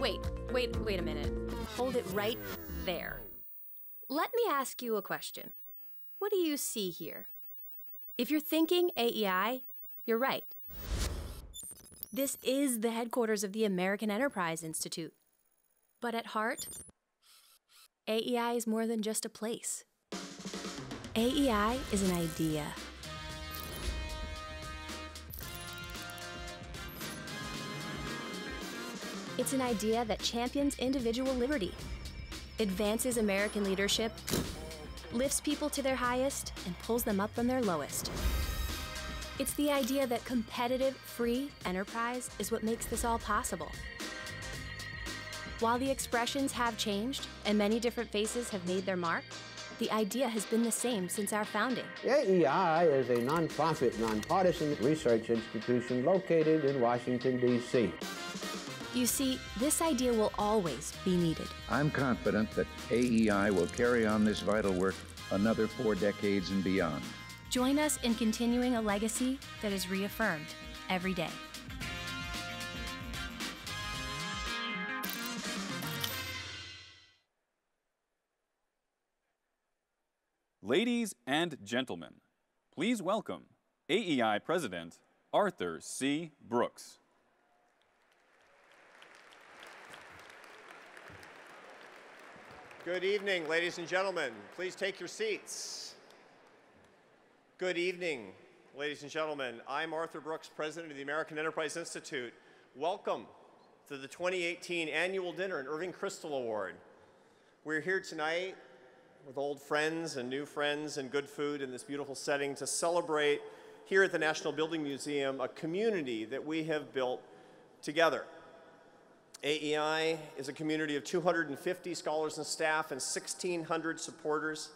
Wait a minute. Hold it right there. Let me ask you a question. What do you see here? If you're thinking AEI, you're right. This is the headquarters of the American Enterprise Institute. But at heart, AEI is more than just a place. AEI is an idea. It's an idea that champions individual liberty, advances American leadership, lifts people to their highest, and pulls them up from their lowest. It's the idea that competitive, free enterprise is what makes this all possible. While the expressions have changed and many different faces have made their mark, the idea has been the same since our founding. AEI is a nonprofit, nonpartisan research institution located in Washington, D.C. You see, this idea will always be needed. I'm confident that AEI will carry on this vital work another 4 decades and beyond. Join us in continuing a legacy that is reaffirmed every day. Ladies and gentlemen, please welcome AEI President Arthur C. Brooks. Good evening, ladies and gentlemen. Please take your seats. Good evening, ladies and gentlemen. I'm Arthur Brooks, President of the American Enterprise Institute. Welcome to the 2018 Annual Dinner and Irving Kristol Award. We're here tonight with old friends and new friends and good food in this beautiful setting to celebrate here at the National Building Museum a community that we have built together. AEI is a community of 250 scholars and staff and 1,600 supporters.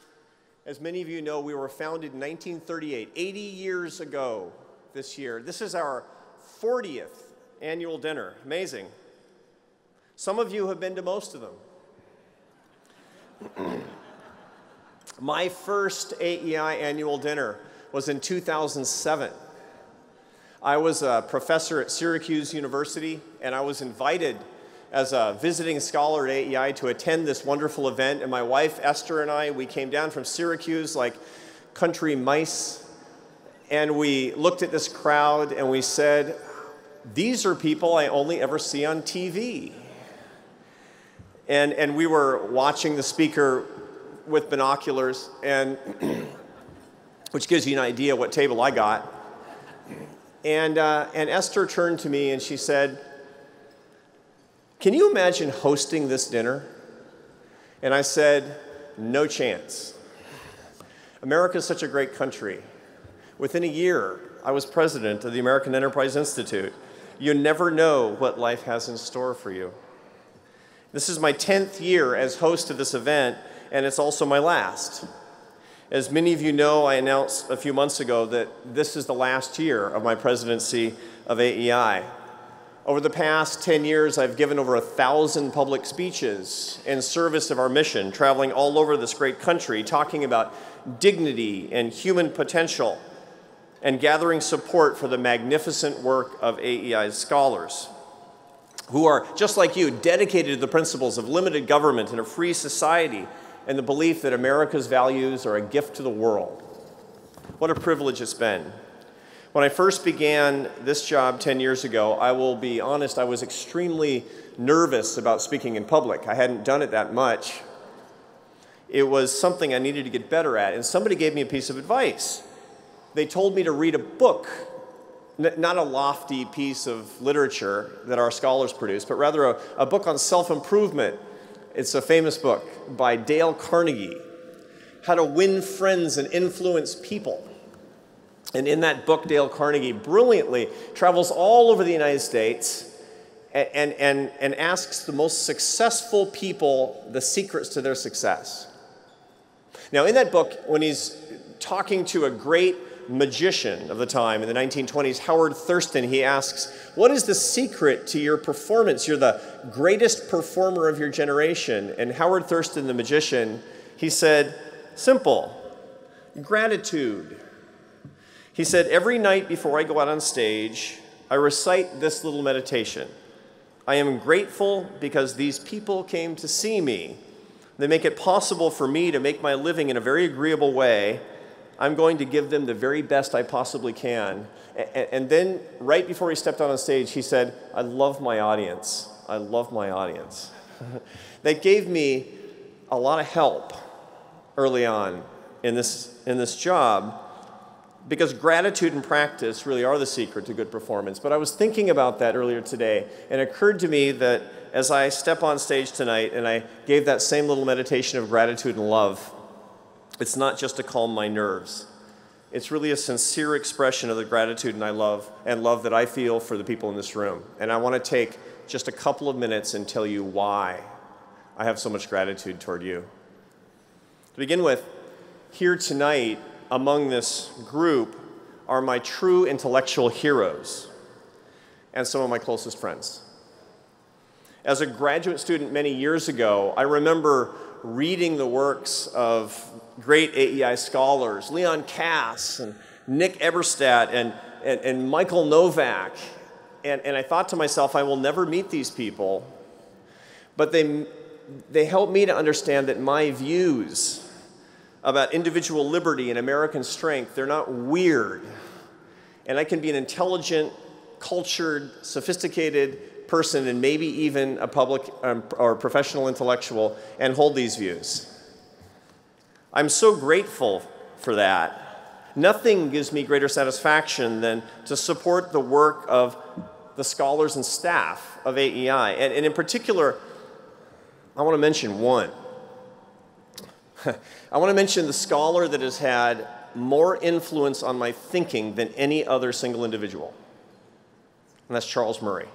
As many of you know, we were founded in 1938, 80 years ago this year. This is our 40th annual dinner. Amazing. Some of you have been to most of them. My first AEI annual dinner was in 2007. I was a professor at Syracuse University, and I was invited as a visiting scholar at AEI to attend this wonderful event. And my wife, Esther, and I, we came down from Syracuse like country mice, and we looked at this crowd and we said, these are people I only ever see on TV. And we were watching the speaker with binoculars, and which gives you an idea what table I got. And Esther turned to me and she said, can you imagine hosting this dinner? And I said, no chance. America is such a great country. Within a year, I was president of the American Enterprise Institute. You never know what life has in store for you. This is my 10th year as host of this event, and it's also my last. As many of you know, I announced a few months ago that this is the last year of my presidency of AEI. Over the past 10 years, I've given over 1,000 public speeches in service of our mission, traveling all over this great country, talking about dignity and human potential, and gathering support for the magnificent work of AEI's scholars, who are, just like you, dedicated to the principles of limited government and a free society, and the belief that America's values are a gift to the world. What a privilege it's been. When I first began this job 10 years ago, I will be honest, I was extremely nervous about speaking in public. I hadn't done it that much. It was something I needed to get better at, and somebody gave me a piece of advice. They told me to read a book, not a lofty piece of literature that our scholars produce, but rather a book on self-improvement. It's a famous book by Dale Carnegie, How to Win Friends and Influence People. And in that book, Dale Carnegie brilliantly travels all over the United States and asks the most successful people the secrets to their success. Now, in that book, when he's talking to a great magician of the time in the 1920s, Howard Thurston, he asks, what is the secret to your performance? You're the greatest performer of your generation. And Howard Thurston, the magician, he said, simple, gratitude. He said, every night before I go out on stage, I recite this little meditation. I am grateful because these people came to see me. They make it possible for me to make my living in a very agreeable way. I'm going to give them the very best I possibly can. And then, right before he stepped out on stage, he said, I love my audience. I love my audience. That gave me a lot of help early on in this job, because gratitude and practice really are the secret to good performance. But I was thinking about that earlier today, and it occurred to me that as I step on stage tonight and I gave that same little meditation of gratitude and love, it's not just to calm my nerves. It's really a sincere expression of the gratitude and love that I feel for the people in this room. And I want to take just a couple of minutes and tell you why I have so much gratitude toward you. To begin with, here tonight among this group are my true intellectual heroes and some of my closest friends. As a graduate student many years ago, I remember reading the works of great AEI scholars, Leon Kass and Nick Eberstadt and Michael Novak. And I thought to myself, I will never meet these people. But they helped me to understand that my views about individual liberty and American strength, they're not weird. And I can be an intelligent, cultured, sophisticated person and maybe even a public or professional intellectual and hold these views. I'm so grateful for that. Nothing gives me greater satisfaction than to support the work of the scholars and staff of AEI. And in particular, I want to mention one. I want to mention the scholar that has had more influence on my thinking than any other single individual, and that's Charles Murray.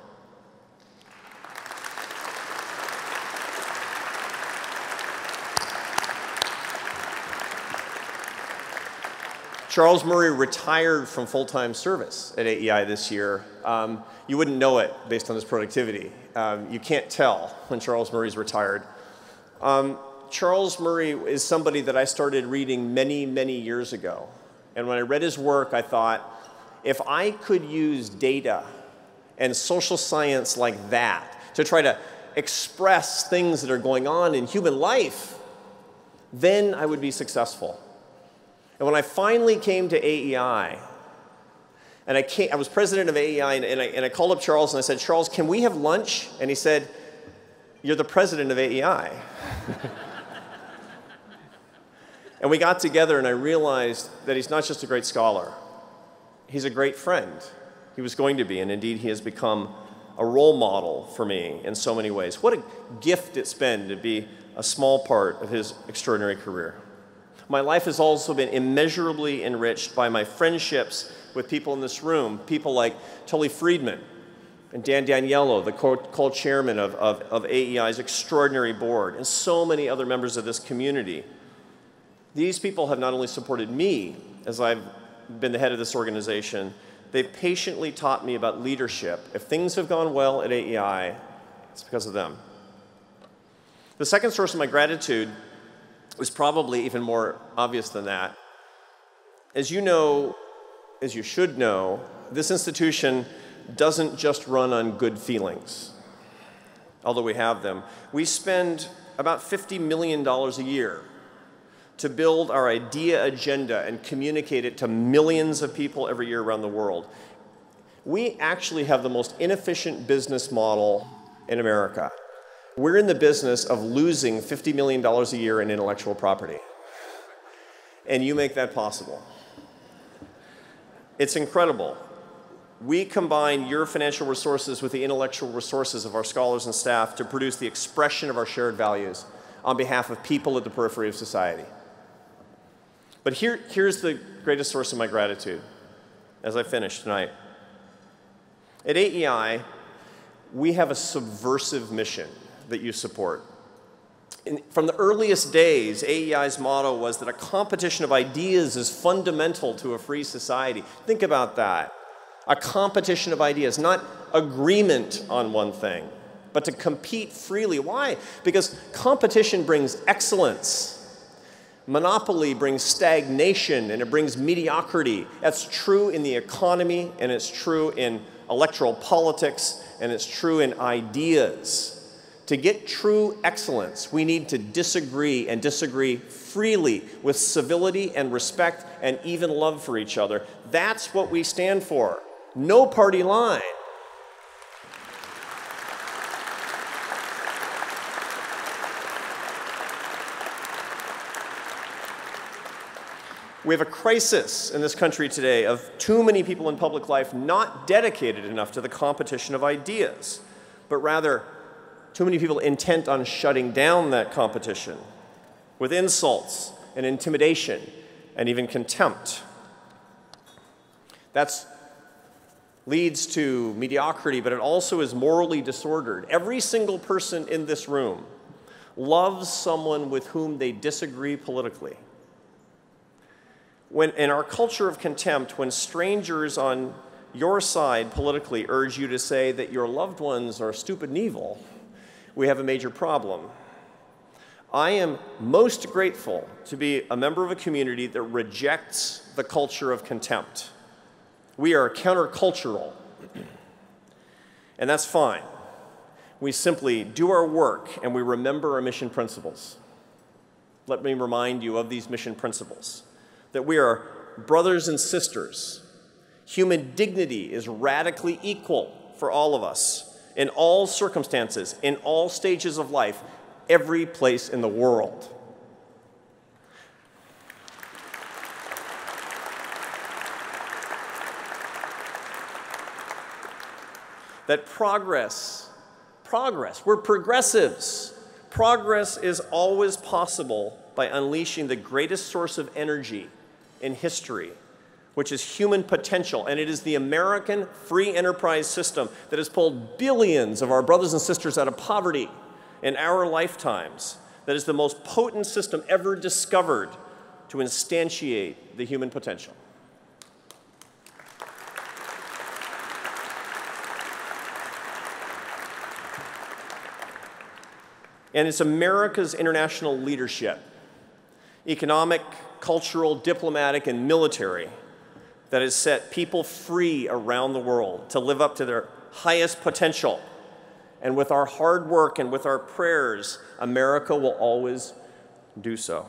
Charles Murray retired from full-time service at AEI this year. You wouldn't know it based on his productivity. You can't tell when Charles Murray's retired. Charles Murray is somebody that I started reading many, many years ago. And when I read his work, I thought, if I could use data and social science like that to try to express things that are going on in human life, then I would be successful. And when I finally came to AEI, and I was president of AEI, and I called up Charles and I said, Charles, can we have lunch? And he said, you're the president of AEI. And we got together and I realized that he's not just a great scholar, he's a great friend. He was going to be, and indeed he has become a role model for me in so many ways. What a gift it's been to be a small part of his extraordinary career. My life has also been immeasurably enriched by my friendships with people in this room, people like Tully Friedman and Dan Daniello, the co-chairman of AEI's extraordinary board, and so many other members of this community. These people have not only supported me as I've been the head of this organization, they've patiently taught me about leadership. If things have gone well at AEI, it's because of them. The second source of my gratitude was probably even more obvious than that. As you know, as you should know, this institution doesn't just run on good feelings, although we have them. We spend about $50 million a year to build our idea agenda and communicate it to millions of people every year around the world. We actually have the most inefficient business model in America. We're in the business of losing $50 million a year in intellectual property. And you make that possible. It's incredible. We combine your financial resources with the intellectual resources of our scholars and staff to produce the expression of our shared values on behalf of people at the periphery of society. But here's the greatest source of my gratitude as I finish tonight. At AEI, we have a subversive mission that you support. From the earliest days, AEI's motto was that a competition of ideas is fundamental to a free society. Think about that. A competition of ideas, not agreement on one thing, but to compete freely. Why? Because competition brings excellence. Monopoly brings stagnation and it brings mediocrity. That's true in the economy, and it's true in electoral politics, and it's true in ideas. To get true excellence, we need to disagree, and disagree freely with civility and respect and even love for each other. That's what we stand for. No party line. We have a crisis in this country today of too many people in public life not dedicated enough to the competition of ideas, but rather too many people intent on shutting down that competition with insults and intimidation and even contempt. That leads to mediocrity, but it also is morally disordered. Every single person in this room loves someone with whom they disagree politically. When, in our culture of contempt, when strangers on your side politically urge you to say that your loved ones are stupid and evil, we have a major problem. I am most grateful to be a member of a community that rejects the culture of contempt. We are countercultural, and that's fine. We simply do our work and we remember our mission principles. Let me remind you of these mission principles. That we are brothers and sisters. Human dignity is radically equal for all of us, in all circumstances, in all stages of life, every place in the world. That progress, we're progressives. Progress is always possible by unleashing the greatest source of energy in history, which is human potential. And it is the American free enterprise system that has pulled billions of our brothers and sisters out of poverty in our lifetimes. That is the most potent system ever discovered to instantiate the human potential. And it's America's international leadership, economic, cultural, diplomatic, and military, that has set people free around the world to live up to their highest potential. And with our hard work and with our prayers, America will always do so.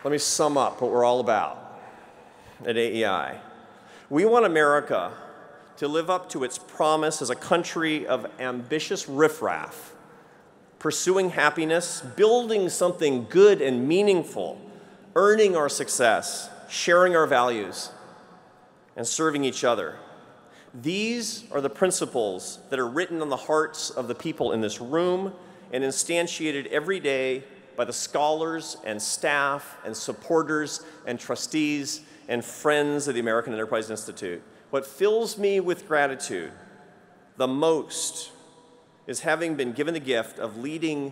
Let me sum up what we're all about at AEI. We want America to live up to its promise as a country of ambitious riffraff, pursuing happiness, building something good and meaningful, earning our success, sharing our values, and serving each other. These are the principles that are written on the hearts of the people in this room and instantiated every day by the scholars and staff and supporters and trustees and friends of the American Enterprise Institute. What fills me with gratitude the most is having been given the gift of leading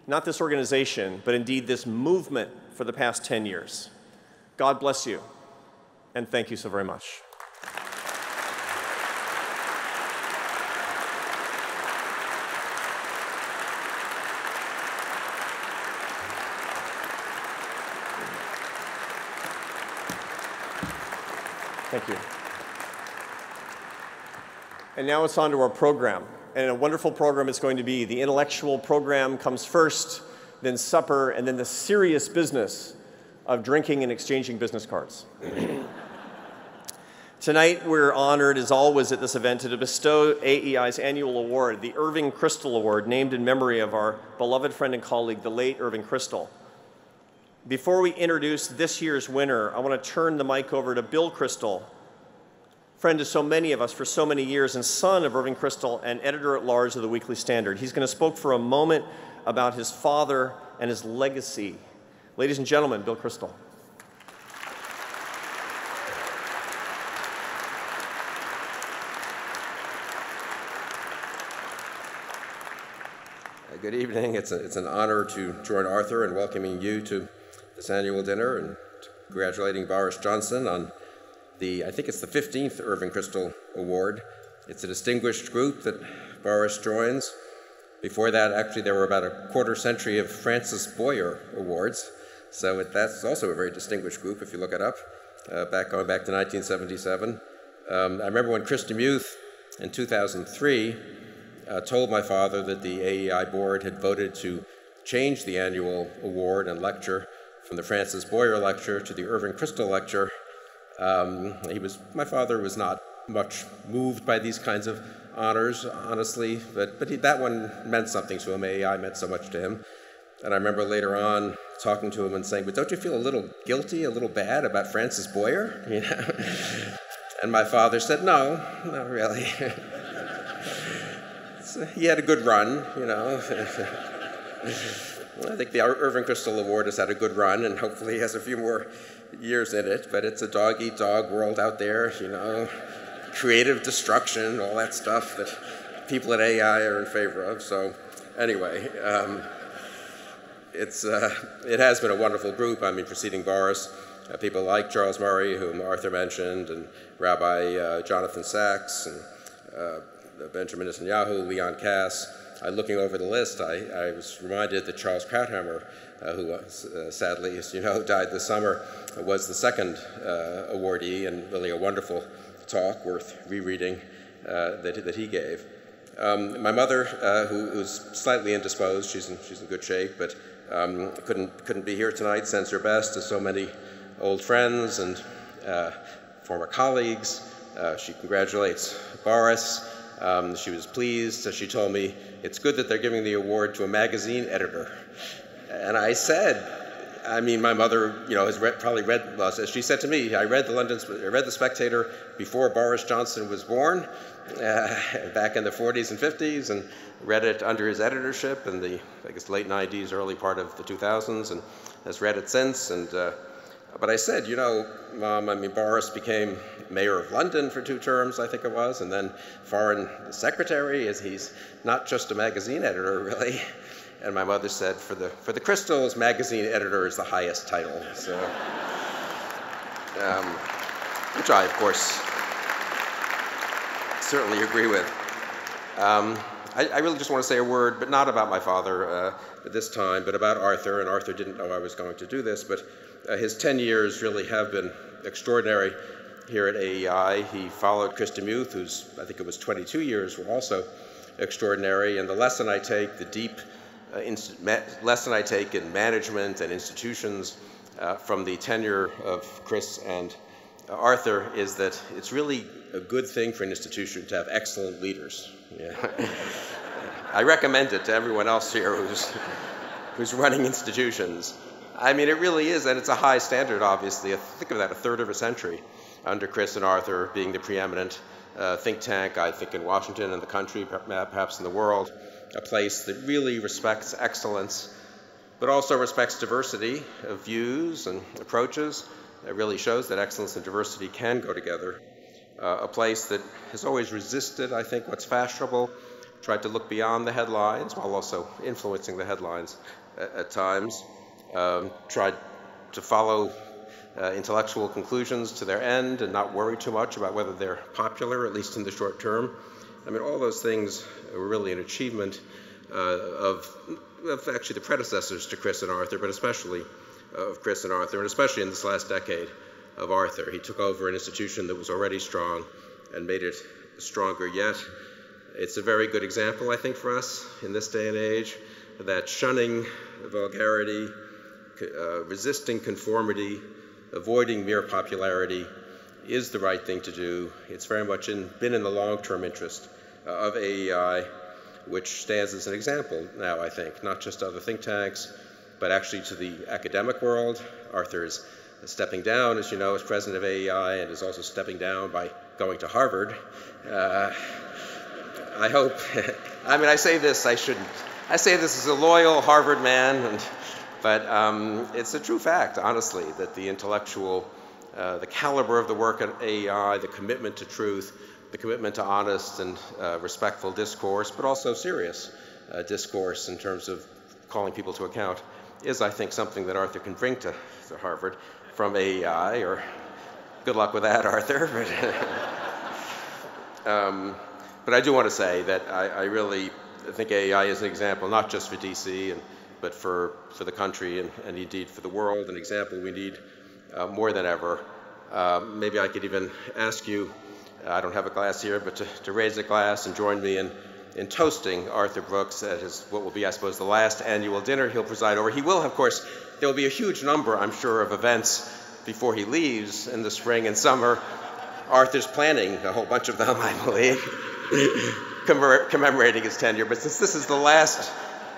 not this organization, but indeed this movement for the past 10 years. God bless you, and thank you so very much. Thank you. And now it's on to our program. And a wonderful program it's going to be. The intellectual program comes first, then supper, and then the serious business of drinking and exchanging business cards. Tonight, we're honored, as always at this event, to bestow AEI's annual award, the Irving Kristol Award, named in memory of our beloved friend and colleague, the late Irving Kristol. Before we introduce this year's winner, I want to turn the mic over to Bill Kristol, friend to so many of us for so many years and son of Irving Kristol and editor-at-large of the Weekly Standard. He's going to speak for a moment about his father and his legacy. Ladies and gentlemen, Bill Kristol. Good evening. It's an honor to join Arthur in welcoming you to this annual dinner and congratulating Boris Johnson on I think it's the 15th Irving Kristol Award. It's a distinguished group that Boris joins. Before that, actually, there were about a quarter century of Francis Boyer Awards. So that's also a very distinguished group, if you look it up, going back to 1977. I remember when Chris DeMuth, in 2003, told my father that the AEI board had voted to change the annual award and lecture from the Francis Boyer Lecture to the Irving Kristol Lecture. My father was not much moved by these kinds of honors, honestly, but that one meant something to him. AEI meant so much to him. And I remember later on talking to him and saying, but don't you feel a little guilty, a little bad about Francis Boyer? You know? And my father said, no, not really. So he had a good run, you know. I think the Irving Kristol Award has had a good run, and hopefully has a few more years in it, but it's a dog-eat-dog world out there, you know, creative destruction, all that stuff that people at AEI are in favor of. So anyway, it has been a wonderful group. I mean, preceding Boris, people like Charles Murray, whom Arthur mentioned, and Rabbi Jonathan Sachs, and Benjamin Netanyahu, Leon Kass. Looking over the list, I was reminded that Charles Krauthammer, who sadly, as you know, died this summer, was the second awardee, and really a wonderful talk worth rereading that he gave. My mother, who's slightly indisposed, she's in good shape, but couldn't be here tonight, sends her best to so many old friends and former colleagues. She congratulates Boris. She was pleased, so she told me, it's good that they're giving the award to a magazine editor. And I said, I mean, my mother, you know, has probably read, well, she said to me, I read the Spectator before Boris Johnson was born, back in the 40s and 50s, and read it under his editorship in the, I guess, late 90s, early part of the 2000s, and has read it since. And but I said, you know, Mom, I mean, Boris became mayor of London for 2 terms, I think it was, and then foreign secretary. He's not just a magazine editor, really. And my mother said, for the Kristols, magazine editor is the highest title. So, which I, of course, certainly agree with. I really just want to say a word, but not about my father at this time, but about Arthur. And Arthur didn't know I was going to do this, but his 10 years really have been extraordinary here at AEI. He followed Chris DeMuth, whose, I think it was 22 years, were also extraordinary. And the lesson I take, the deep lesson I take in management and institutions from the tenure of Chris and Arthur is that it's really a good thing for an institution to have excellent leaders. Yeah. I recommend it to everyone else here who's running institutions. I mean, it really is, and it's a high standard, obviously. Think of that, a third of a century under Chris and Arthur being the preeminent think tank, I think, in Washington and the country, perhaps in the world, a place that really respects excellence, but also respects diversity of views and approaches. It really shows that excellence and diversity can go together. A place that has always resisted, I think, what's fashionable, tried to look beyond the headlines while also influencing the headlines at times. Tried to follow intellectual conclusions to their end and not worry too much about whether they're popular, at least in the short term. I mean, all those things were really an achievement of actually the predecessors to Chris and Arthur, but especially of Chris and Arthur, and especially in this last decade of Arthur. He took over an institution that was already strong and made it stronger yet. It's a very good example, I think, for us in this day and age, that shunning vulgarity, resisting conformity, avoiding mere popularity is the right thing to do. It's very much been in the long-term interest of AEI, which stands as an example now, I think, not just to other think tanks, but actually to the academic world. Arthur is stepping down, as you know, as president of AEI, and is also stepping down by going to Harvard. I hope, I mean, I say this, I shouldn't. I say this as a loyal Harvard man, but it's a true fact, honestly, that the intellectual, the caliber of the work at AEI, the commitment to truth, the commitment to honest and respectful discourse, but also serious discourse in terms of calling people to account, is, I think, something that Arthur can bring to Harvard from AEI, or good luck with that, Arthur. But But I do want to say that I really think AEI is an example, not just for DC, but for the country and indeed for the world, an example we need more than ever. Maybe I could even ask you, I don't have a glass here, but to raise a glass and join me in toasting Arthur Brooks at his, what will be, I suppose, the last annual dinner he'll preside over. He will, of course, there will be a huge number, I'm sure, of events before he leaves in the spring and summer. Arthur's planning a whole bunch of them, I believe, commemorating his tenure. But since this is the last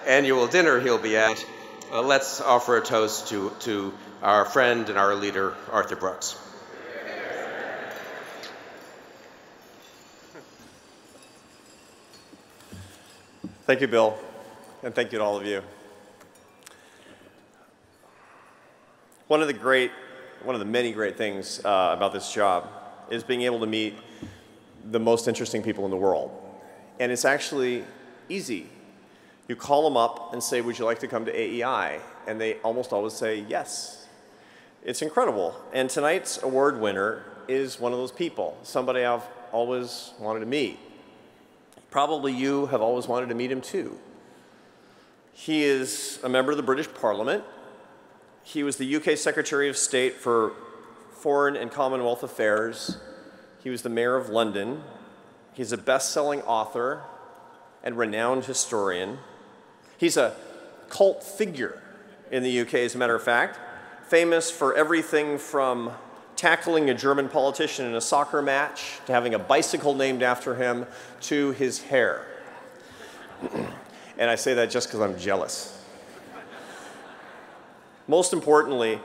annual dinner he'll be at, let's offer a toast to our friend and our leader, Arthur Brooks. Thank you, Bill, and thank you to all of you. One of the many great things about this job is being able to meet the most interesting people in the world. And it's actually easy. You call them up and say, would you like to come to AEI? And they almost always say yes. It's incredible. And tonight's award winner is one of those people, somebody I've always wanted to meet. Probably you have always wanted to meet him too. He is a member of the British Parliament. He was the UK Secretary of State for Foreign and Commonwealth Affairs. He was the Mayor of London. He's a best-selling author and renowned historian. He's a cult figure in the UK, as a matter of fact, famous for everything from tackling a German politician in a soccer match, to having a bicycle named after him, to his hair. And I say that just because I'm jealous. Most importantly,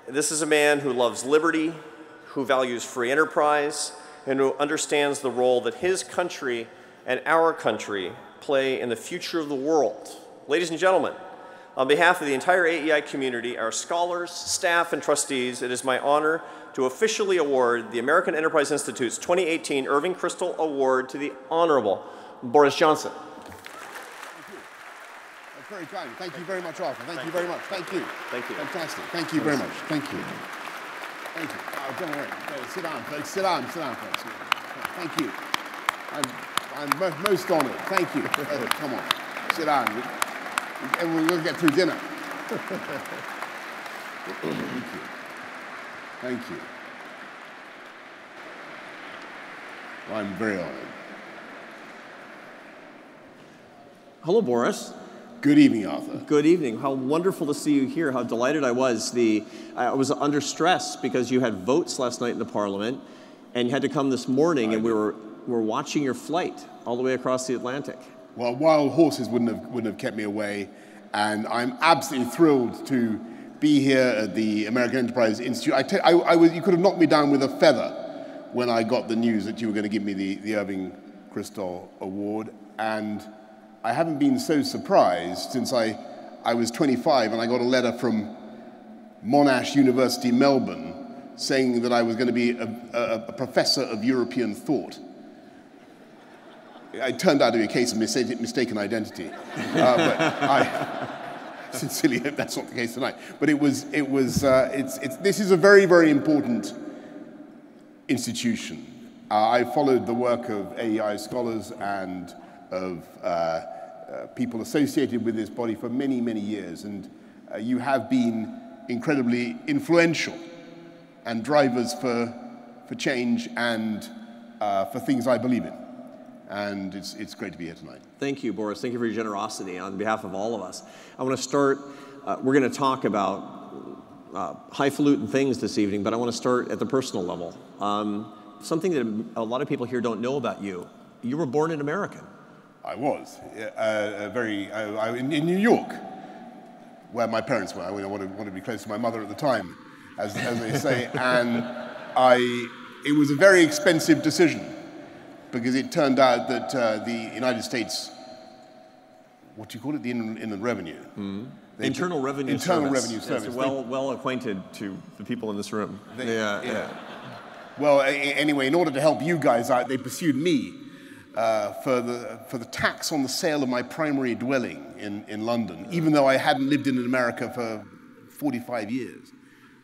this is a man who loves liberty, who values free enterprise, and who understands the role that his country and our country play in the future of the world. Ladies and gentlemen, on behalf of the entire AEI community, our scholars, staff, and trustees, it is my honor to officially award the American Enterprise Institute's 2018 Irving Kristol Award to the Honorable Boris Johnson. Thank you. That's very kind. Thank you very much, Arthur. Thank you very much. Thank you. Thank you. Fantastic. Thank you very much. Thank you. Thank you. Oh, don't worry. No, sit down, folks. Sit down, folks. Thank you. I'm most honored. Thank you. Come on. Sit down. And we're going to get through dinner. Thank you. Thank you. Well, I'm very honored. Hello, Boris. Good evening, Arthur. Good evening. How wonderful to see you here. How delighted I was. I was under stress because you had votes last night in the Parliament, and you had to come this morning, and we were watching your flight all the way across the Atlantic. Well, wild horses wouldn't have kept me away, and I'm absolutely thrilled to be here at the American Enterprise Institute. You could have knocked me down with a feather when I got the news that you were going to give me the Irving Kristol Award, and I haven't been so surprised since I was 25 and I got a letter from Monash University, Melbourne, saying that I was going to be a professor of European thought. It turned out to be a case of mistaken identity, but I sincerely hope that's not the case tonight. But this is a very, very important institution. I followed the work of AEI scholars and of people associated with this body for many, many years, and you have been incredibly influential and drivers for change and for things I believe in. And it's great to be here tonight. Thank you, Boris. Thank you for your generosity on behalf of all of us. I want to start, we're going to talk about highfalutin things this evening, but I want to start at the personal level. Something that a lot of people here don't know about you. You were born an American. I was, in New York, where my parents were. I wanted to be close to my mother at the time, as they say, and it was a very expensive decision, because it turned out that the United States, what do you call it, the Inland Revenue? Mm-hmm. Internal Revenue Service. Service. It's well acquainted to the people in this room. Yeah. Well, anyway, in order to help you guys out, they pursued me for the tax on the sale of my primary dwelling in London, even though I hadn't lived in America for 45 years,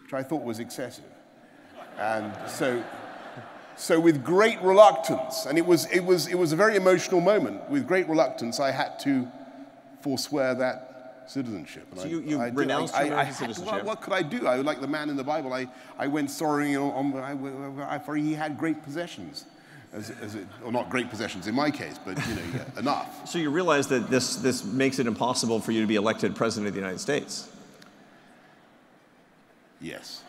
which I thought was excessive. And so So with great reluctance, and it was a very emotional moment, with great reluctance, I had to forswear that citizenship. And so you renounced your American citizenship? What could I do? I was like the man in the Bible. I went sorrowing for he had great possessions. Or not great possessions in my case, but enough. So you realize that this makes it impossible for you to be elected president of the United States? Yes.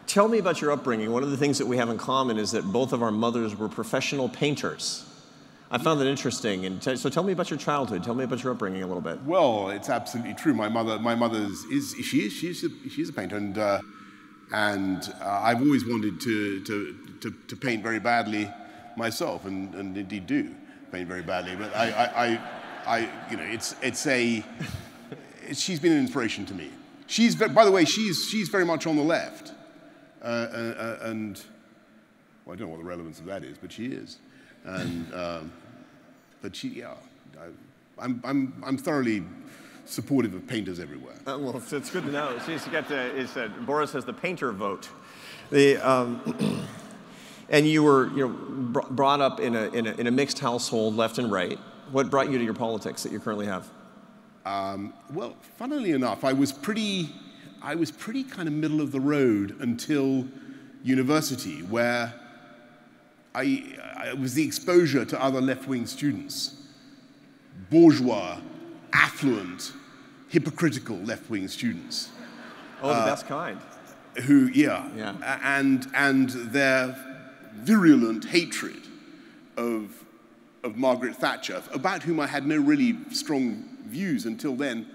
Tell me about your upbringing. One of the things that we have in common is that both of our mothers were professional painters. I found that interesting. And so tell me about your childhood. Tell me about your upbringing a little bit. Well, it's absolutely true. My mother she's a painter, and I've always wanted to paint very badly myself, and indeed do paint very badly. But she's been an inspiration to me. By the way, she's very much on the left, and well, I don't know what the relevance of that is, but she is, and but I'm thoroughly supportive of painters everywhere. Well, it's good to know. Boris has the painter vote. And you were brought up in a mixed household, left and right. What brought you to your politics that you currently have? Well, funnily enough, I was pretty kind of middle of the road until university, where I was the exposure to other left-wing students, bourgeois, affluent, hypocritical left-wing students. Oh, the best kind. Who, and their virulent hatred of Margaret Thatcher, about whom I had no really strong views until then,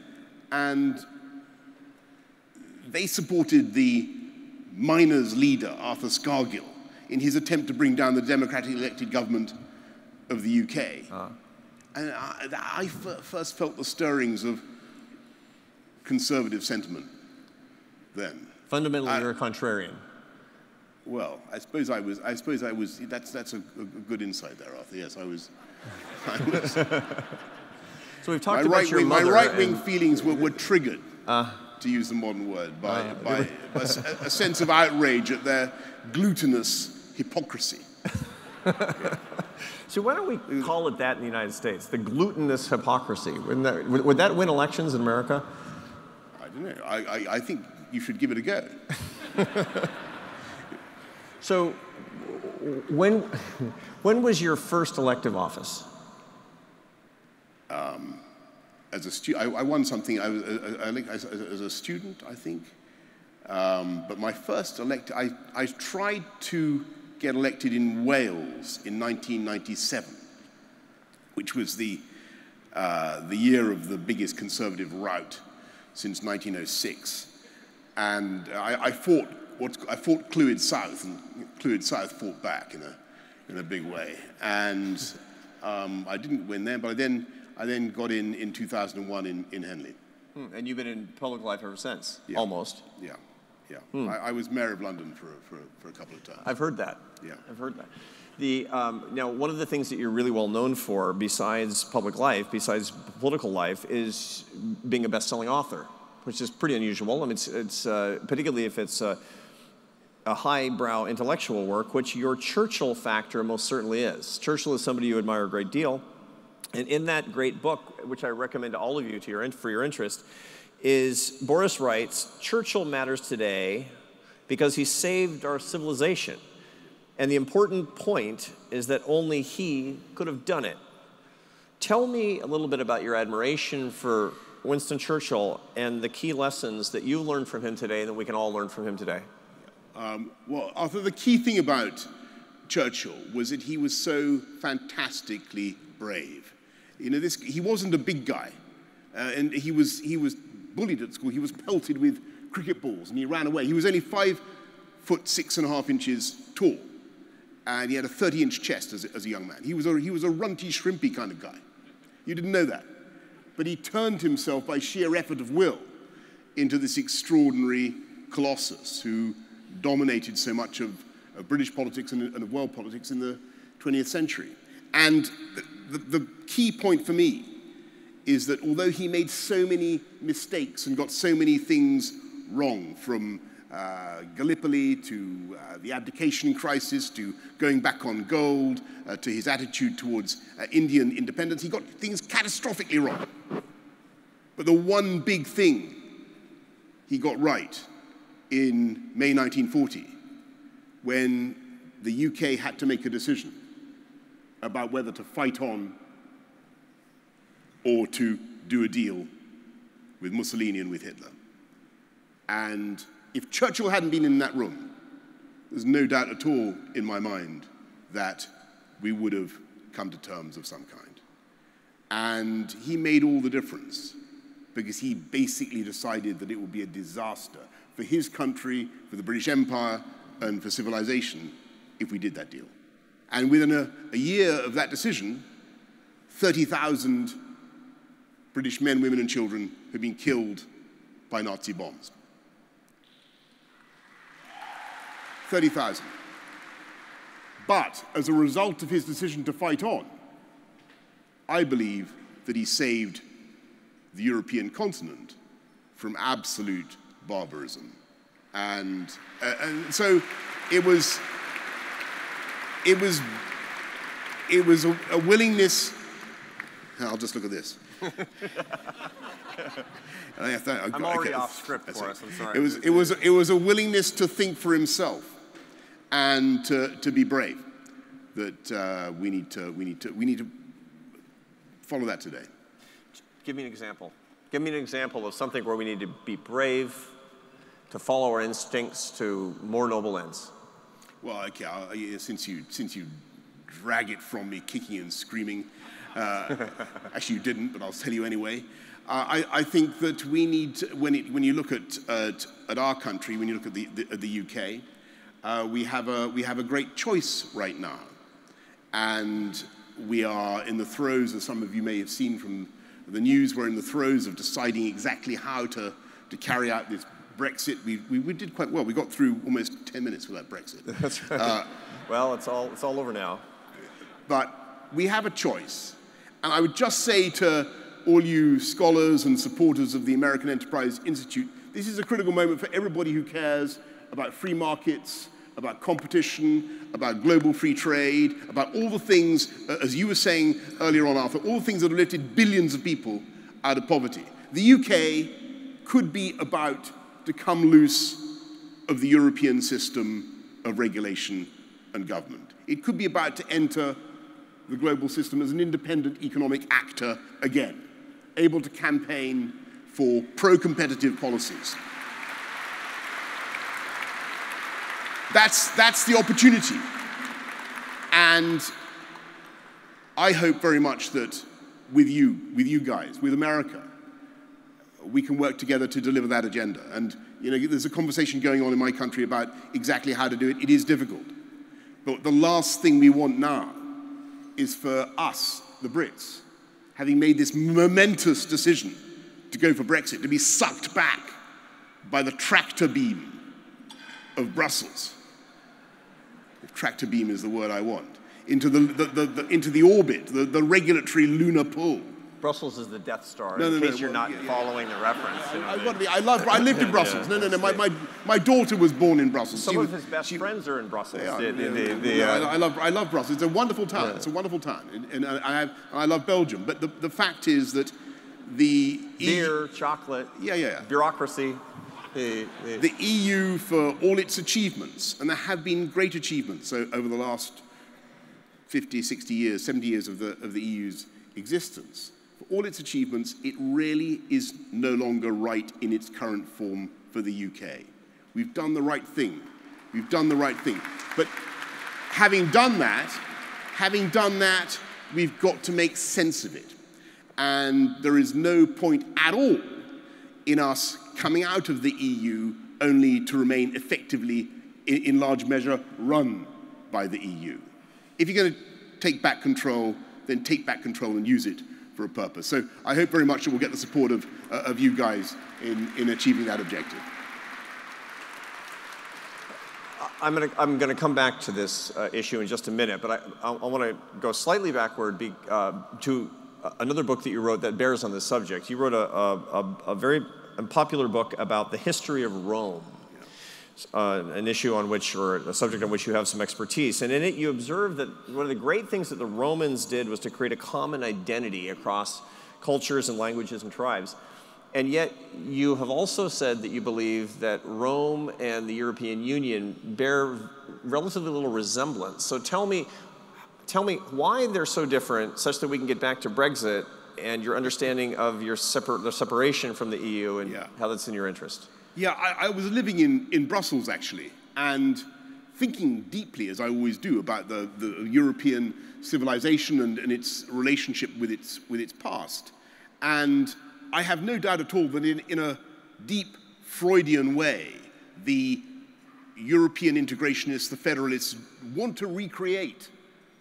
and they supported the miners' leader, Arthur Scargill, in his attempt to bring down the democratically elected government of the UK. And I first felt the stirrings of conservative sentiment then. Fundamentally, you're a contrarian. Well, I suppose I was. That's a good insight there, Arthur. Yes, I was. So we've talked about your mother. My right-wing feelings were triggered, to use the modern word, by a sense of outrage at their glutinous hypocrisy. So why don't we call it that in the United States, the glutinous hypocrisy? Would that win elections in America? I don't know. I think you should give it a go. So when was your first elective office? As a student, I won something as a student, I think. But my first I tried to get elected in Wales in 1997, which was the year of the biggest conservative rout since 1906, and I fought Clwyd South, and Clwyd South fought back in a big way, and I didn't win there, but I then got in 2001 in Henley. And you've been in public life ever since, yeah. Almost. Yeah. I was mayor of London for a couple of times. I've heard that. Yeah. I've heard that. Now, one of the things that you're really well known for, besides public life, besides political life, is being a best-selling author, which is pretty unusual. I mean, it's particularly if it's a highbrow intellectual work, which your Churchill Factor most certainly is. Churchill is somebody you admire a great deal. And in that great book, which I recommend to all of you for your interest, is Boris writes, Churchill matters today because he saved our civilization. And the important point is that only he could have done it. Tell me a little bit about your admiration for Winston Churchill and the key lessons that you learned from him today and that we can all learn from him today. Well, Arthur, the key thing about Churchill was that he was so fantastically brave. He wasn't a big guy, and he was bullied at school. He was pelted with cricket balls, and he ran away. He was only 5 foot 6.5 tall, and he had a 30-inch chest as a young man. He was a runty, shrimpy kind of guy. You didn't know that, but he turned himself by sheer effort of will into this extraordinary colossus who dominated so much of British politics and of world politics in the 20th century. And the key point for me is that although he made so many mistakes and got so many things wrong, from Gallipoli, to the abdication crisis, to going back on gold, to his attitude towards Indian independence. He got things catastrophically wrong. But the one big thing he got right in May 1940, when the UK had to make a decision about whether to fight on or to do a deal with Mussolini and with Hitler. And if Churchill hadn't been in that room, there's no doubt at all in my mind that we would have come to terms of some kind. And he made all the difference, because he basically decided that it would be a disaster for his country, for the British Empire, and for civilization if we did that deal. And within a year of that decision, 30,000 British men, women, and children had been killed by Nazi bombs. 30,000. But as a result of his decision to fight on, I believe that he saved the European continent from absolute barbarism. And so it was a willingness. I'll just look at this. I'm already off script for us. I'm sorry. It was a willingness to think for himself and to be brave. That we need to follow that today. Give me an example. Give me an example of something where we need to be brave, to follow our instincts to more noble ends. Well, okay. Since you drag it from me, kicking and screaming. Actually, you didn't, but I'll tell you anyway. I think that we need to, when you look at our country, when you look at the UK, we have a great choice right now, and we are in the throes, as some of you may have seen from the news, we're in the throes of deciding exactly how to carry out this Brexit. We did quite well. We got through almost 10 minutes without Brexit. That's right. Well, it's all over now. But we have a choice. And I would just say to all you scholars and supporters of the American Enterprise Institute, this is a critical moment for everybody who cares about free markets, about competition, about global free trade, about all the things, as you were saying earlier on, Arthur, all the things that have lifted billions of people out of poverty. The UK could be about to come loose of the European system of regulation and government. It could be about to enter the global system as an independent economic actor again, able to campaign for pro-competitive policies. That's the opportunity. And I hope very much that with you guys, with America, we can work together to deliver that agenda. And there's a conversation going on in my country about exactly how to do it. It is difficult. But the last thing we want now is for us, the Brits, having made this momentous decision to go for Brexit, to be sucked back by the tractor beam of Brussels. If tractor beam is the word I want, into the orbit, the regulatory lunar pull. Brussels is the Death Star, in case you're not following the reference. I lived in Brussels. My daughter was born in Brussels. Some of his best friends are in Brussels. I love Brussels. It's a wonderful town. Yeah. It's a wonderful town. And I love Belgium. But the fact is that the beer, chocolate, bureaucracy. The EU, for all its achievements, and there have been great achievements over the last 50, 60 years, 70 years of the EU's existence, for all its achievements, it really is no longer right in its current form for the UK. We've done the right thing. We've done the right thing. But having done that, we've got to make sense of it. And there is no point at all in us coming out of the EU only to remain effectively, in large measure, run by the EU. If you're going to take back control, then take back control and use it for a purpose. So I hope very much that we'll get the support of you guys in achieving that objective. I'm going to come back to this issue in just a minute, but I want to go slightly backward to another book that you wrote that bears on this subject. You wrote a very popular book about the history of Rome. an issue on which, or a subject on which you have some expertise. And in it, you observe that one of the great things that the Romans did was to create a common identity across cultures and languages and tribes. And yet, you have also said that you believe that Rome and the European Union bear relatively little resemblance. So tell me why they're so different, such that we can get back to Brexit and your understanding of the separation from the EU and how that's in your interest. Yeah, I was living in Brussels, actually, and thinking deeply, as I always do, about the European civilization and its relationship with its past. And I have no doubt at all that in a deep Freudian way, the European integrationists, the federalists, want to recreate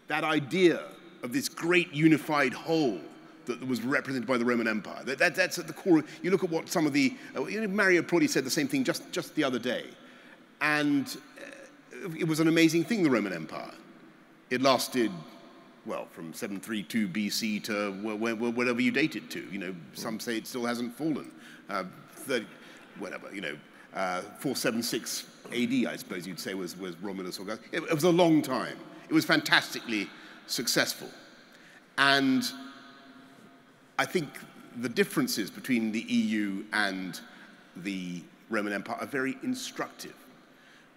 that idea of this great unified whole that was represented by the Roman Empire. That's at the core. You look at what some of the, Mario Prodi said the same thing just the other day. And it was an amazing thing, the Roman Empire. It lasted, well, from 732 BC to whatever you date it to. Some say it still hasn't fallen. 476 AD, I suppose you'd say, was Romulus. It was a long time. It was fantastically successful. And I think the differences between the EU and the Roman Empire are very instructive,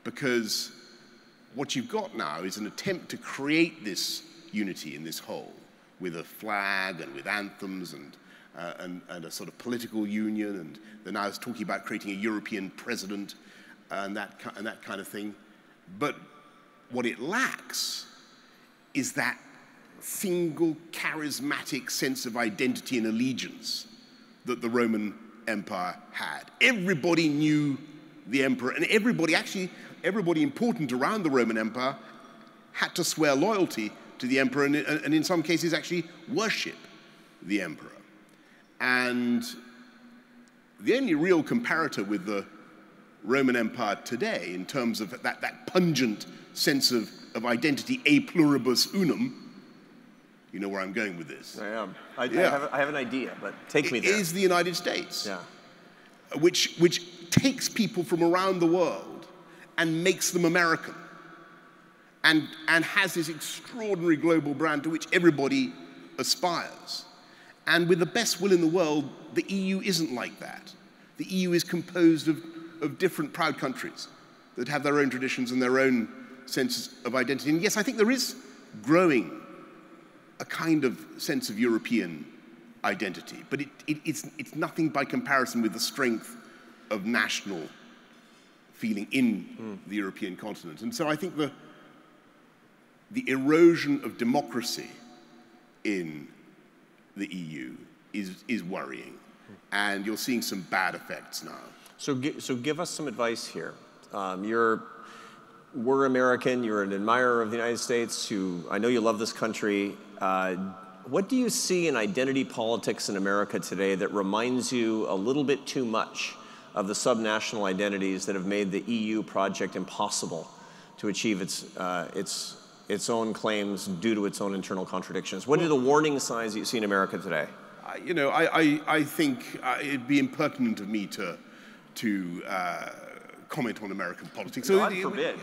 because what you've got now is an attempt to create this unity in this whole, with a flag and with anthems and a sort of political union, and they're now talking about creating a European president and that kind of thing. But what it lacks is that single charismatic sense of identity and allegiance that the Roman Empire had. Everybody knew the emperor, and everybody important around the Roman Empire had to swear loyalty to the emperor, and in some cases actually worship the emperor. And the only real comparator with the Roman Empire today, in terms of that pungent sense of identity, e pluribus unum, you know where I'm going with this. I am. I have an idea, but take me there. It is the United States, which takes people from around the world and makes them American, and has this extraordinary global brand to which everybody aspires. And with the best will in the world, the EU isn't like that. The EU is composed of different proud countries that have their own traditions and their own sense of identity. And yes, I think there is growing a kind of sense of European identity, but it's nothing by comparison with the strength of national feeling in the European continent. And so I think the erosion of democracy in the EU is worrying, and you're seeing some bad effects now. So give us some advice here. We're American, you're an admirer of the United States, I know you love this country. What do you see in identity politics in America today that reminds you a little bit too much of the subnational identities that have made the EU project impossible to achieve its own claims due to its own internal contradictions? What are the warning signs that you see in America today? I think it'd be impertinent of me to comment on American politics. So God forbid.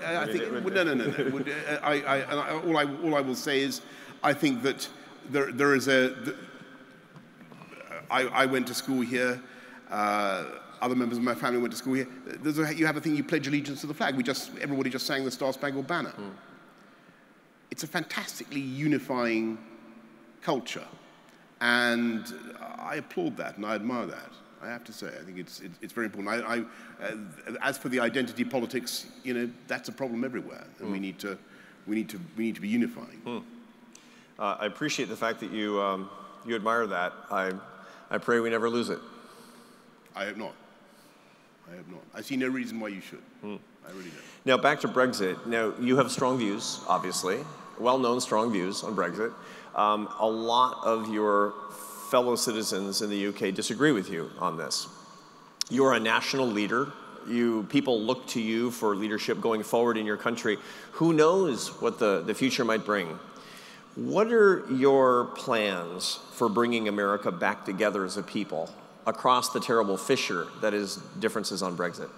All I will say is, I think that there is I went to school here. Other members of my family went to school here. You have a thing, you pledge allegiance to the flag. Everybody just sang the Star Spangled Banner. It's a fantastically unifying culture, and I applaud that and I admire that. I have to say, I think it's very important. As for the identity politics, that's a problem everywhere, and we need to be unifying. I appreciate the fact that you admire that. I pray we never lose it. I hope not. I see no reason why you should. I really don't. Now, back to Brexit. Now, you have strong views, obviously, well-known strong views on Brexit. A lot of your fellow citizens in the UK disagree with you on this. You're a national leader. People look to you for leadership going forward in your country. Who knows what the future might bring? What are your plans for bringing America back together as a people across the terrible fissure that is differences on Brexit?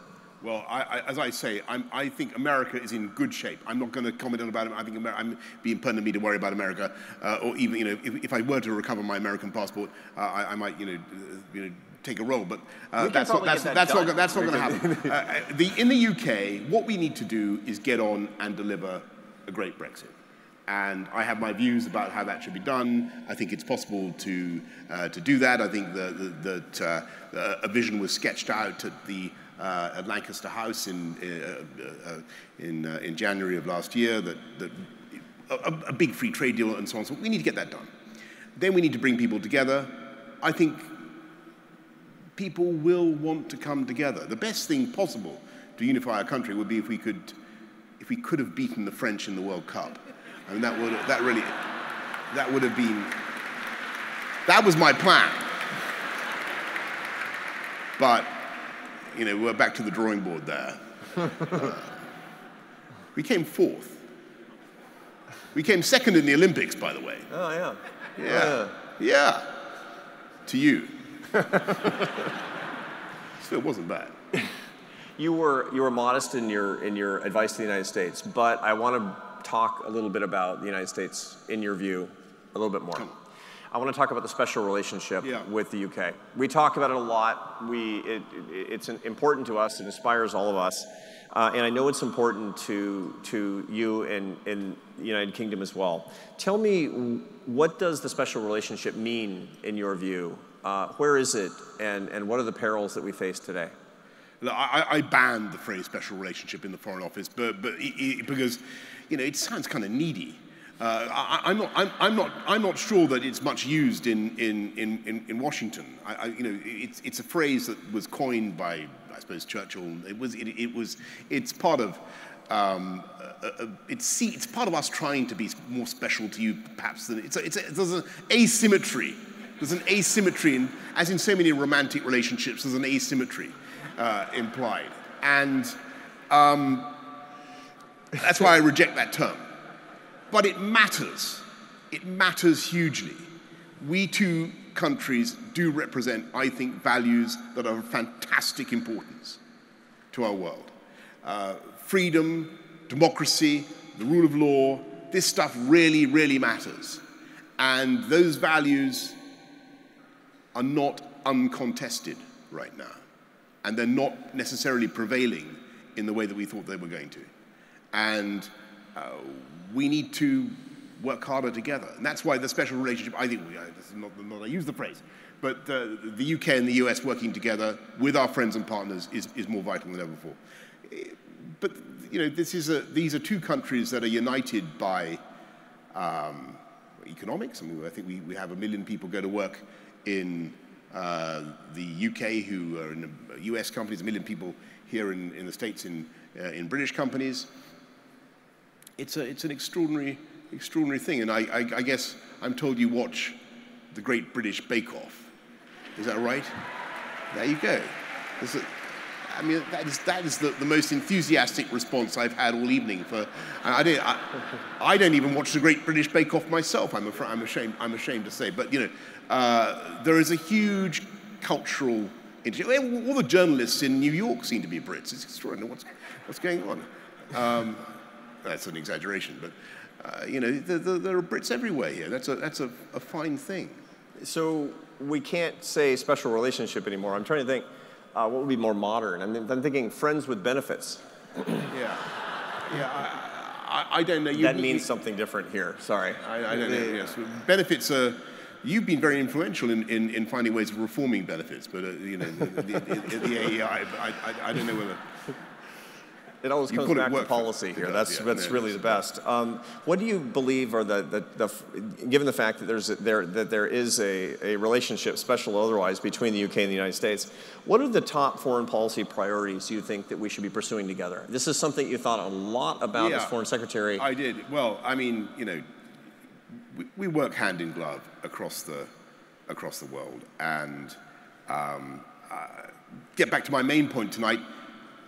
Well, as I say, I think America is in good shape. I'm not going to comment on about it. I think I'm being pertinent of me to worry about America, or even, you know, if I were to recover my American passport, I might, you know, take a role. But that's not going to happen. In the UK, what we need to do is get on and deliver a great Brexit. And I have my views about how that should be done. I think it's possible to do that. I think that a vision was sketched out at Lancaster House in January of last year, that a big free trade deal and so on. So we need to get that done. Then we need to bring people together. I think people will want to come together. The best thing possible to unify our country would be if we could have beaten the French in the World Cup. I mean, that would have been, that was my plan. But, you know, we're back to the drawing board there. We came fourth. We came second in the Olympics, by the way. Oh, yeah. Yeah. Yeah. To you. Still wasn't bad. You were modest in your advice to the United States, but I want to talk a little bit about the United States, in your view, a little bit more. I want to talk about the special relationship with the UK. We talk about it a lot. It's important to us. It inspires all of us. And I know it's important to you in the United Kingdom as well. Tell me, what does the special relationship mean in your view? Where is it, and what are the perils that we face today? I banned the phrase special relationship in the Foreign Office, but because, you know, it sounds kind of needy. I'm not sure that it's much used in Washington. You know, it's a phrase that was coined by, I suppose, Churchill. It's part of it's part of us trying to be more special to you, perhaps, than there's an asymmetry. There's an asymmetry, as in so many romantic relationships, there's an asymmetry implied, and that's why I reject that term. But it matters. It matters hugely. We two countries do represent, I think, values that are of fantastic importance to our world. Freedom, democracy, the rule of law, this stuff really, really matters. And those values are not uncontested right now. And they're not necessarily prevailing in the way that we thought they were going to. And we need to work harder together. And that's why the special relationship, I think, this is not I use the phrase, but the UK and the US working together with our friends and partners is more vital than ever before. But, you know, these are two countries that are united by economics. I mean, I think we have 1 million people go to work in the UK who are in US companies, 1 million people here in the States in British companies. It's an extraordinary thing, and I guess I'm told you watch the Great British Bake Off. Is that right? There you go. I mean, that is the most enthusiastic response I've had all evening. I don't even watch the Great British Bake Off myself. I'm ashamed to say, but you know, there is a huge cultural interest. All the journalists in New York seem to be Brits. It's extraordinary. What's going on? That's an exaggeration, but you know, there are Brits everywhere here. That's a fine thing. So we can't say special relationship anymore. I'm trying to think what would be more modern. I'm thinking friends with benefits. Yeah. I don't know. That means something different here. Sorry. I don't know. Yes, benefits are. You've been very influential in finding ways of reforming benefits, but you know, the AEI. I don't know whether. It always comes back to policy here. That's really the best. What do you believe are given the fact that there is a relationship, special or otherwise, between the UK and the United States, what are the top foreign policy priorities you think that we should be pursuing together? This is something you thought a lot about as Foreign Secretary. I did. Well, I mean, you know, we work hand in glove across the world, and get back to my main point tonight.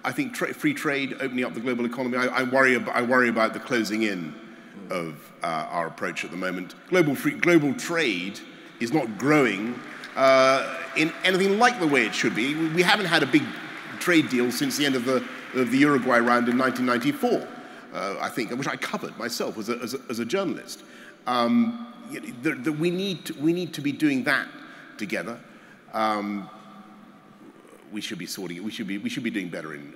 I think free trade, opening up the global economy. I worry about the closing in of our approach at the moment. Global trade is not growing in anything like the way it should be. We haven't had a big trade deals since the end of the Uruguay round in 1994, I think, which I covered myself as a journalist. We need to be doing that together. We should be sorting it. We should be doing better in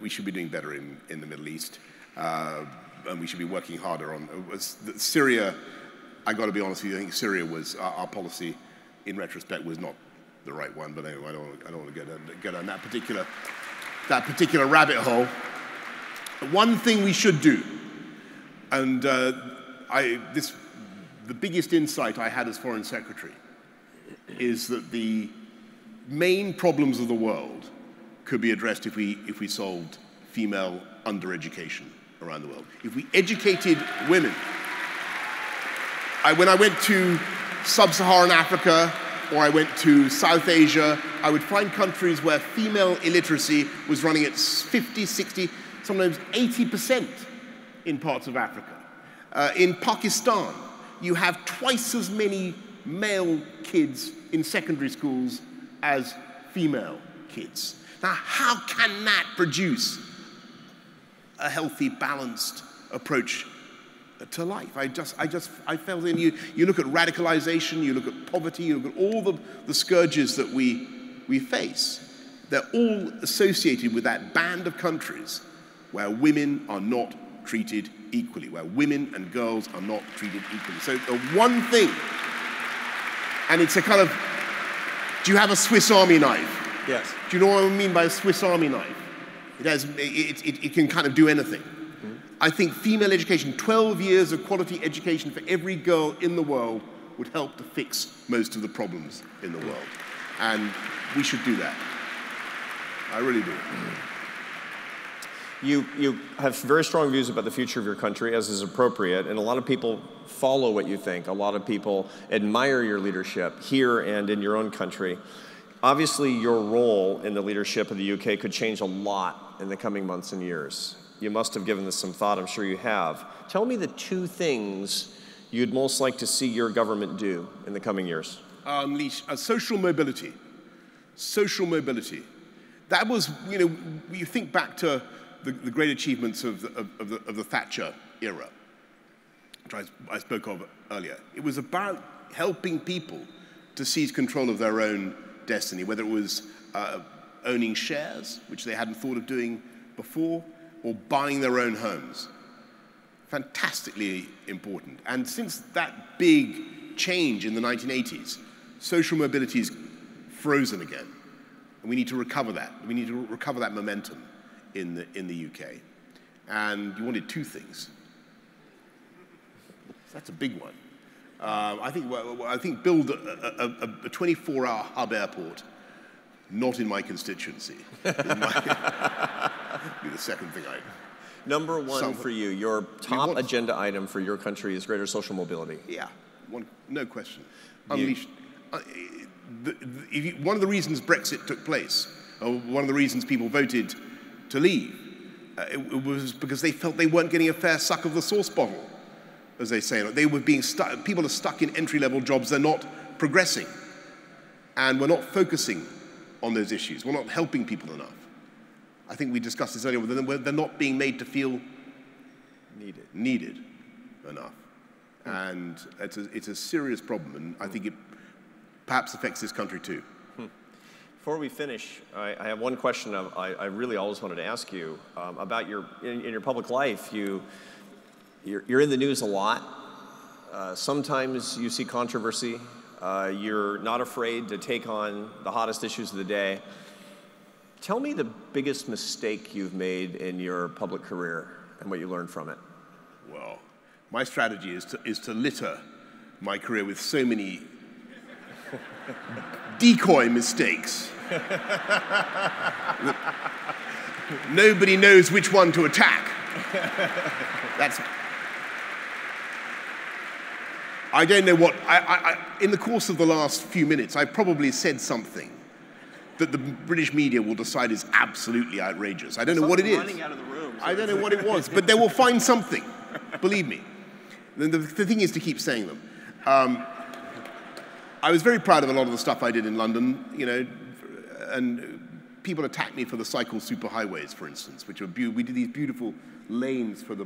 the Middle East, and we should be working harder on Syria. I got to be honest with you. I think Syria was our policy, in retrospect, was not the right one. But anyway, I don't want to get on that particular rabbit hole. One thing we should do, and the biggest insight I had as Foreign Secretary is that the main problems of the world could be addressed if we solved female undereducation around the world. If we educated women. When I went to sub-Saharan Africa or I went to South Asia, I would find countries where female illiteracy was running at 50, 60, sometimes 80% in parts of Africa. In Pakistan, you have twice as many male kids in secondary schools as female kids. Now, how can that produce a healthy, balanced approach to life? I felt in you look at radicalization, you look at poverty, you look at all the scourges that we face. They're all associated with that band of countries where women are not treated equally, where women and girls are not treated equally. So the one thing, and it's a kind of, do you have a Swiss Army knife? Yes. Do you know what I mean by a Swiss Army knife? It can kind of do anything. Mm-hmm. I think female education, 12 years of quality education for every girl in the world would help to fix most of the problems in the world. And we should do that. I really do. You have very strong views about the future of your country, as is appropriate, and a lot of people follow what you think. A lot of people admire your leadership here and in your own country. Obviously, your role in the leadership of the UK could change a lot in the coming months and years. You must have given this some thought, I'm sure you have. Tell me the two things you'd most like to see your government do in the coming years. Unleash social mobility. Social mobility. That was, you think back to the great achievements of the Thatcher era, which I spoke of earlier. It was about helping people to seize control of their own destiny, whether it was owning shares, which they hadn't thought of doing before, or buying their own homes. Fantastically important. And since that big change in the 1980s, social mobility is frozen again. And we need to recover that. We need to recover that momentum in the UK. And you wanted two things. So that's a big one. I think build a 24-hour hub airport, not in my constituency. Be the second thing I'd... Number one for you, your top agenda item for your country is greater social mobility. Yeah, no question. Unleashed. One of the reasons Brexit took place, or one of the reasons people voted to leave, it was because they felt they weren't getting a fair suck of the sauce bottle, as they say. They were being stuck. People are stuck in entry-level jobs. They're not progressing, and we're not focusing on those issues. We're not helping people enough. I think we discussed this earlier. They're not being made to feel needed enough, and it's a serious problem. And I think it perhaps affects this country too. Before we finish, I have one question I really always wanted to ask you about in your public life. You're in the news a lot. Sometimes you see controversy. You're not afraid to take on the hottest issues of the day. Tell me the biggest mistake you've made in your public career and what you learned from it. Well, my strategy is to litter my career with so many decoy mistakes. Nobody knows which one to attack. I don't know what, in the course of the last few minutes, I probably said something that the British media will decide is absolutely outrageous. I don't know what it is. Running out of the room. I don't know what it was, but they will find something, believe me. The thing is to keep saying them. I was very proud of a lot of the stuff I did in London, and people attack me for the cycle superhighways, for instance, which are we did these beautiful lanes for the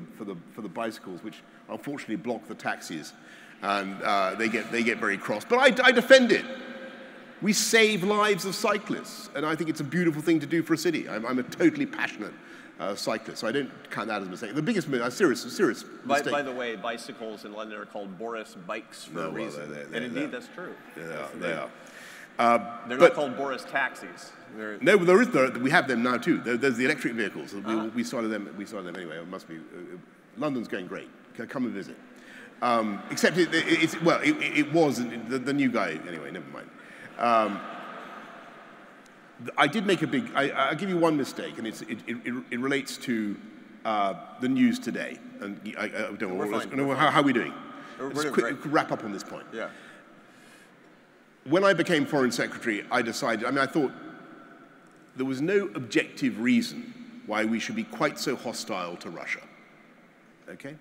bicycles, which unfortunately block the taxis, and they get very cross. But I defend it. We save lives of cyclists, and I think it's a beautiful thing to do for a city. I'm a totally passionate cyclist, so I don't count that as a mistake. The biggest serious mistake. By the way, bicycles in London are called Boris bikes for a reason, and indeed that's true. Yeah, they are. They're not called Boris taxis. No, we have them now too. There's the electric vehicles. We started them. We started them anyway. It must be. London's going great. Come and visit. Except it was the new guy anyway. Never mind. I did make a big. I'll give you one mistake, and it relates to the news today. And I don't know how are we doing. Just wrap up on this point. Yeah. When I became Foreign Secretary, I decided, I thought there was no objective reason why we should be quite so hostile to Russia, okay?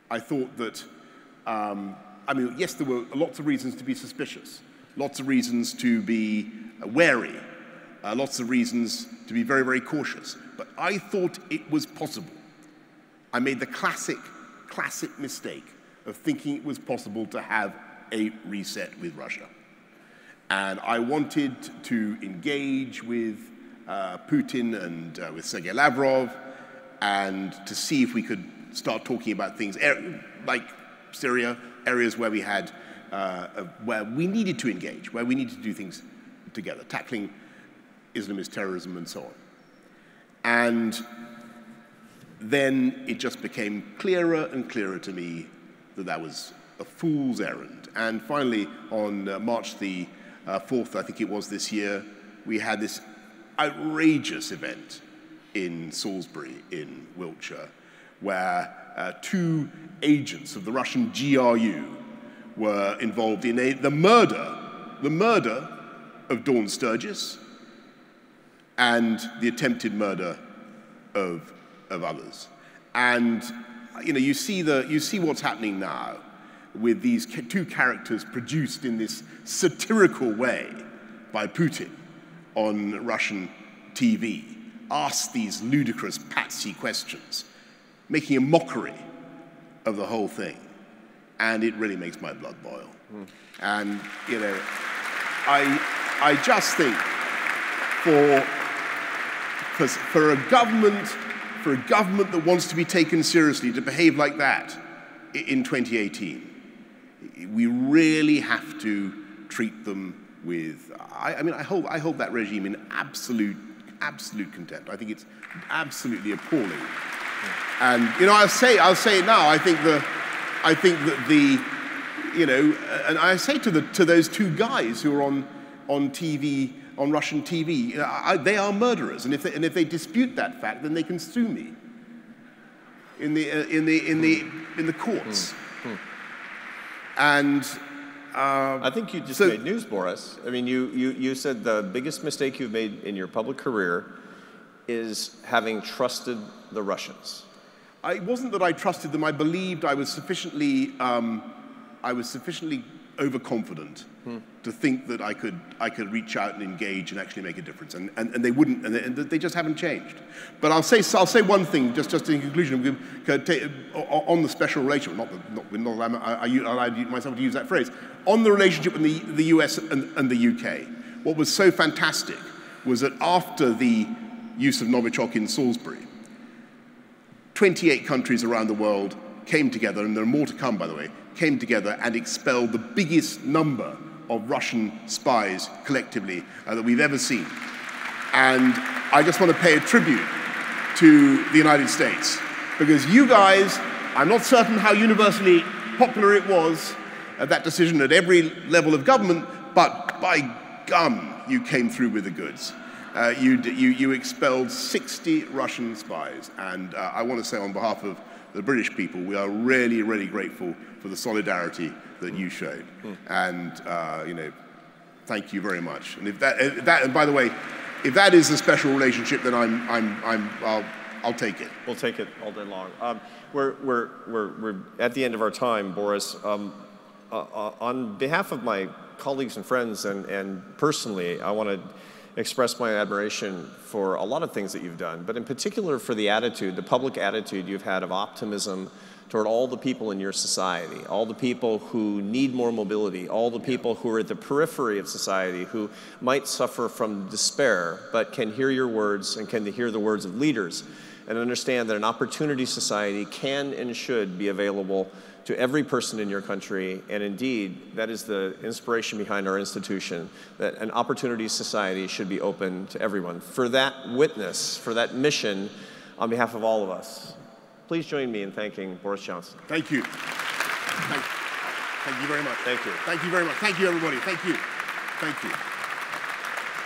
I thought that, yes, there were lots of reasons to be suspicious, lots of reasons to be wary, lots of reasons to be very, very cautious, but I thought it was possible. I made the classic mistake of thinking it was possible to have a reset with Russia. And I wanted to engage with Putin and with Sergei Lavrov and to see if we could start talking about things like Syria, areas where we had, where we needed to engage, where we needed to do things together, tackling Islamist terrorism and so on. And then it just became clearer and clearer to me that that was a fool's errand. And finally, on March the 4th, I think it was this year, we had this outrageous event in Salisbury in Wiltshire, where 2 agents of the Russian GRU were involved in the murder of Dawn Sturgis and the attempted murder of others. And you see what's happening now with these 2 characters produced in this satirical way by Putin on Russian TV, ask these ludicrous patsy questions, making a mockery of the whole thing. And it really makes my blood boil. And, I just think for a government that wants to be taken seriously to behave like that in 2018, we really have to treat them with, I hold that regime in absolute contempt. I think it's absolutely appalling. And, I'll say it now, I think that and I say to those 2 guys who are on TV, on Russian TV, they are murderers, and if they dispute that fact, then they can sue me in the courts. And I think you just made news, Boris. I mean, you said the biggest mistake you've made in your public career is having trusted the Russians. It wasn't that I trusted them. I believed I was sufficiently overconfident to think that I could reach out and engage and actually make a difference, and they wouldn't, and they just haven't changed. But I'll say one thing just in conclusion on the special relationship. I allowed myself to use that phrase on the relationship with the US and the UK. What was so fantastic was that after the use of Novichok in Salisbury, 28 countries around the world came together, and there are more to come, by the way, came together and expelled the biggest number of Russian spies collectively that we've ever seen. And I just want to pay a tribute to the United States, because you guys, I'm not certain how universally popular it was, that decision at every level of government, but by gum, you came through with the goods. You expelled 60 Russian spies, and I want to say on behalf of the British people, we are really, really grateful for the solidarity that you showed. And, thank you very much. And and by the way, if that is a special relationship, then I'll take it. We'll take it all day long. We're at the end of our time, Boris. On behalf of my colleagues and friends, and personally, I want to express my admiration for a lot of things that you've done, but in particular for the attitude, the public attitude you've had of optimism toward all the people in your society, all the people who need more mobility, all the people who are at the periphery of society, who might suffer from despair, but can hear your words and can hear the words of leaders and understand that an opportunity society can and should be available to every person in your country, and indeed, that is the inspiration behind our institution, that an opportunity society should be open to everyone. For that witness, for that mission, on behalf of all of us, please join me in thanking Boris Johnson. Thank you. Thank you very much. Thank you. Thank you very much. Thank you, everybody. Thank you. Thank you.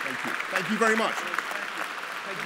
Thank you. Thank you very much. Thank you.